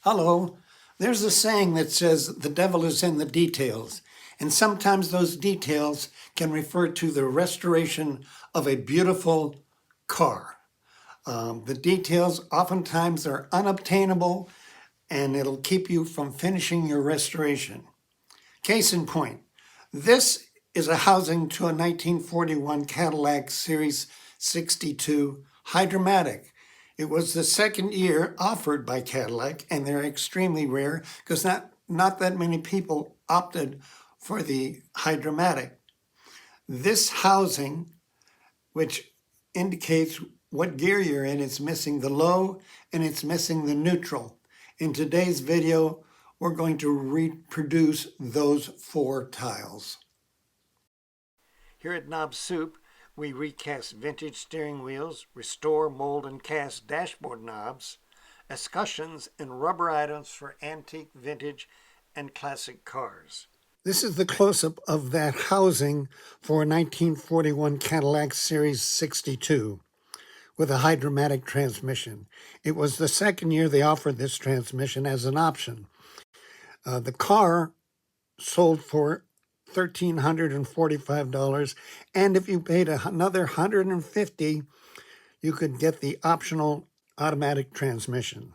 Hello. There's a saying that says the devil is in the details, and sometimes those details can refer to the restoration of a beautiful car. The details oftentimes are unobtainable and it'll keep you from finishing your restoration. Case in point, this is a housing to a 1941 Cadillac Series 62 Hydromatic. It was the second year offered by Cadillac, and they're extremely rare because not that many people opted for the Hydromatic. This housing, which indicates what gear you're in, it's missing the low and it's missing the neutral. In today's video, we're going to reproduce those 4 tiles. Here at Knob Soup, we recast vintage steering wheels, restore, mold, and cast dashboard knobs, escutcheons, and rubber items for antique, vintage, and classic cars. This is the close-up of that housing for a 1941 Cadillac Series 62 with a Hydromatic transmission. It was the second year they offered this transmission as an option. The car sold for $1,345, and if you paid another $150, you could get the optional automatic transmission.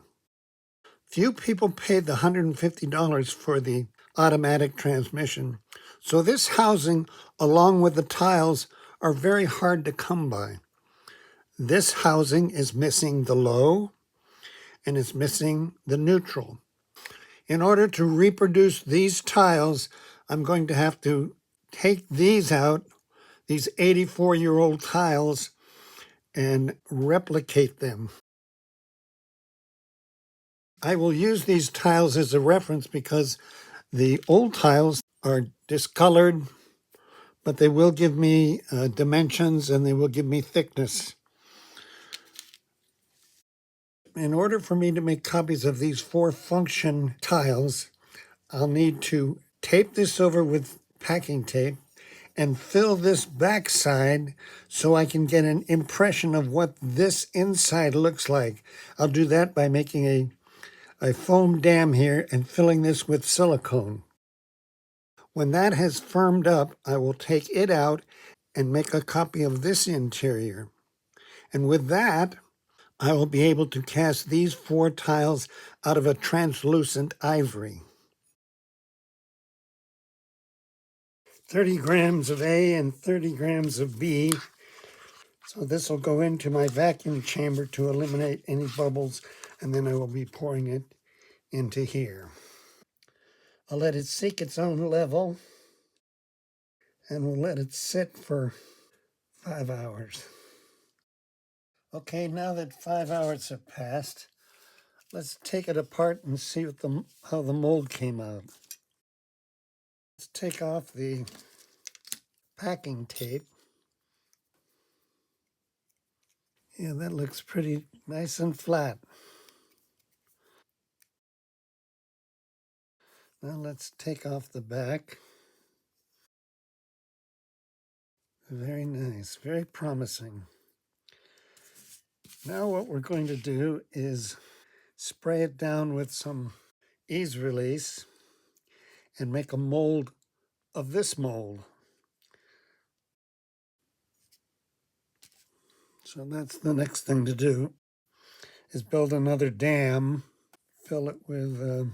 Few people paid the $150 for the automatic transmission, so this housing, along with the tiles, are very hard to come by. This housing is missing the low, and it's missing the neutral. In order to reproduce these tiles, I'm going to have to take these out, these 84-year-old tiles, and replicate them. I will use these tiles as a reference because the old tiles are discolored, but they will give me dimensions and they will give me thickness. In order for me to make copies of these 4 function tiles, I'll need to tape this over with packing tape and fill this backside so I can get an impression of what this inside looks like. I'll do that by making a foam dam here and filling this with silicone. When that has firmed up, I will take it out and make a copy of this interior. And with that, I will be able to cast these 4 tiles out of a translucent ivory. 30 grams of A and 30 grams of B. So this will go into my vacuum chamber to eliminate any bubbles, and then I will be pouring it into here. I'll let it seek its own level, and we'll let it sit for 5 hours. Okay, now that 5 hours have passed, let's take it apart and see how the mold came out. Let's take off the packing tape. Yeah, that looks pretty nice and flat. Now let's take off the back. Very nice, very promising. Now what we're going to do is spray it down with some ease release and make a mold of this mold. So that's the next thing to do, is build another dam, fill it with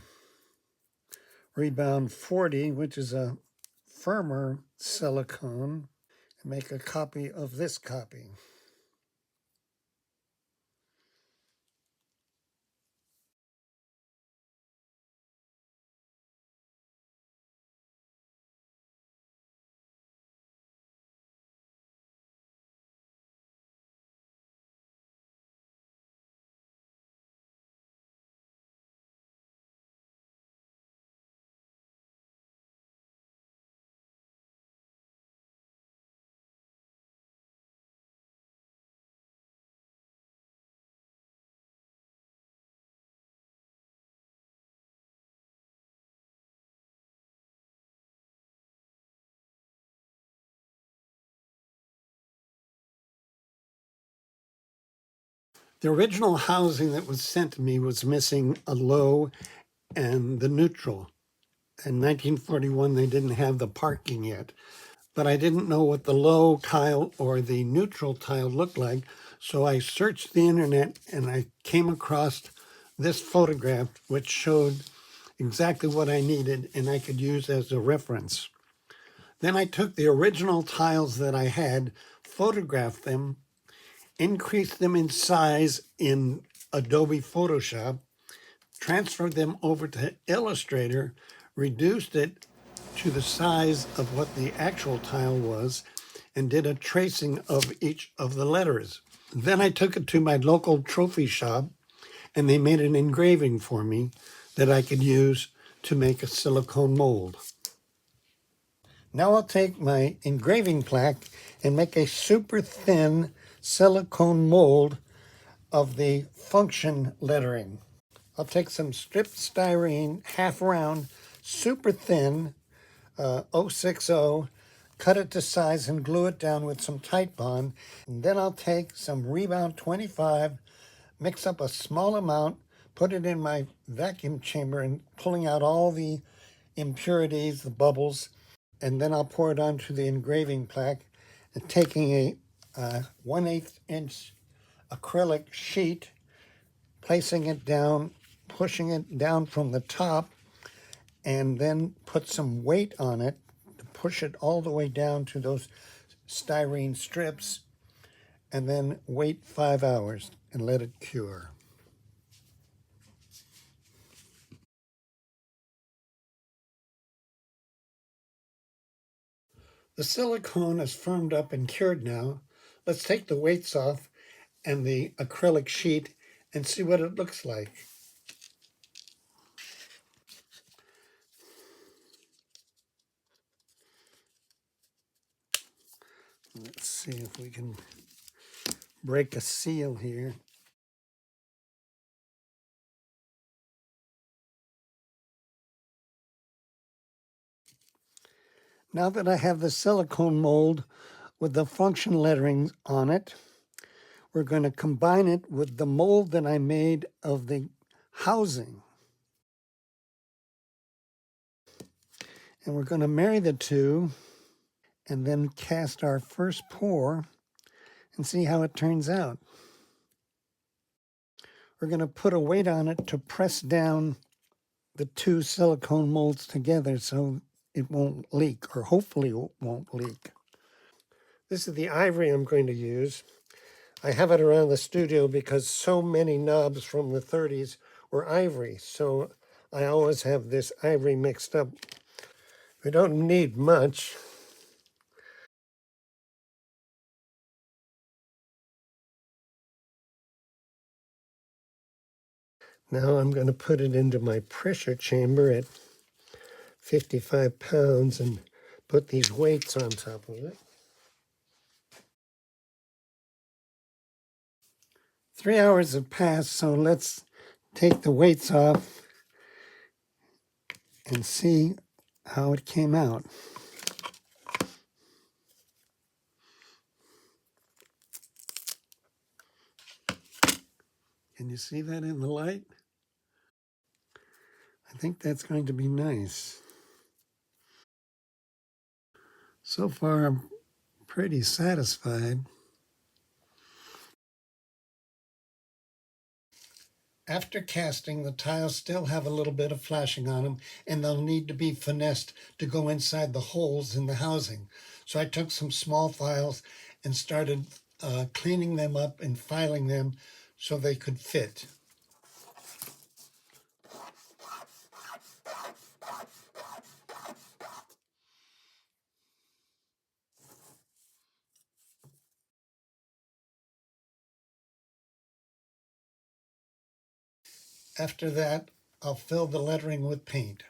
Rebound 40, which is a firmer silicone, and make a copy of this copy. The original housing that was sent to me was missing a low and the neutral. In 1941, they didn't have the parking yet, but I didn't know what the low tile or the neutral tile looked like. So I searched the internet and I came across this photograph, which showed exactly what I needed and I could use as a reference. Then I took the original tiles that I had, photographed them, increased them in size in Adobe Photoshop, transferred them over to Illustrator, reduced it to the size of what the actual tile was, and did a tracing of each of the letters. Then I took it to my local trophy shop, and they made an engraving for me that I could use to make a silicone mold. Now I'll take my engraving plaque and make a super thin silicone mold of the function lettering. I'll take some stripped styrene, half round, super thin, 060, cut it to size and glue it down with some Tite Bond. And then I'll take some Rebound 25, mix up a small amount, put it in my vacuum chamber and pulling out all the impurities, the bubbles, and then I'll pour it onto the engraving plaque and taking a 1/8 inch acrylic sheet, placing it down, pushing it down from the top, and then put some weight on it to push it all the way down to those styrene strips, and then wait 5 hours and let it cure. The silicone is firmed up and cured now. Let's take the weights off and the acrylic sheet and see what it looks like. Let's see if we can break a seal here. Now that I have the silicone mold with the function lettering on it, we're going to combine it with the mold that I made of the housing. And we're going to marry the two and then cast our first pour and see how it turns out. We're going to put a weight on it to press down the two silicone molds together so it won't leak, or hopefully it won't leak. This is the ivory I'm going to use. I have it around the studio because so many knobs from the 30s were ivory, so I always have this ivory mixed up. We don't need much. Now I'm going to put it into my pressure chamber at 55 pounds and put these weights on top of it. 3 hours have passed, so let's take the weights off and see how it came out. Can you see that in the light? I think that's going to be nice. So far, I'm pretty satisfied. After casting, the tiles still have a little bit of flashing on them, and they'll need to be finessed to go inside the holes in the housing. So I took some small files and started cleaning them up and filing them so they could fit. After that, I'll fill the lettering with paint.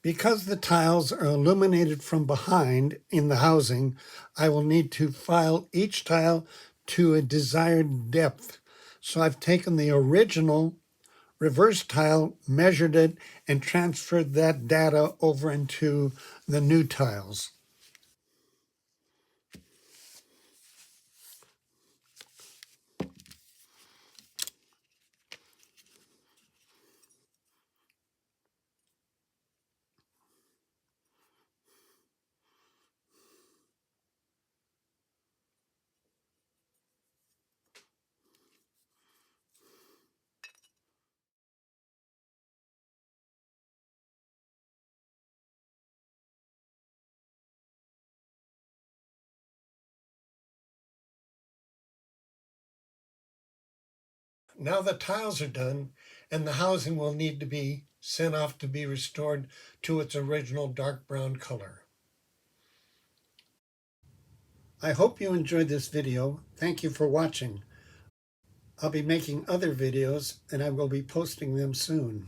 Because the tiles are illuminated from behind in the housing, I will need to file each tile to a desired depth. So I've taken the original reverse tile, measured it, and transferred that data over into the new tiles. Now the tiles are done, and the housing will need to be sent off to be restored to its original dark brown color. I hope you enjoyed this video. Thank you for watching. I'll be making other videos, and I will be posting them soon.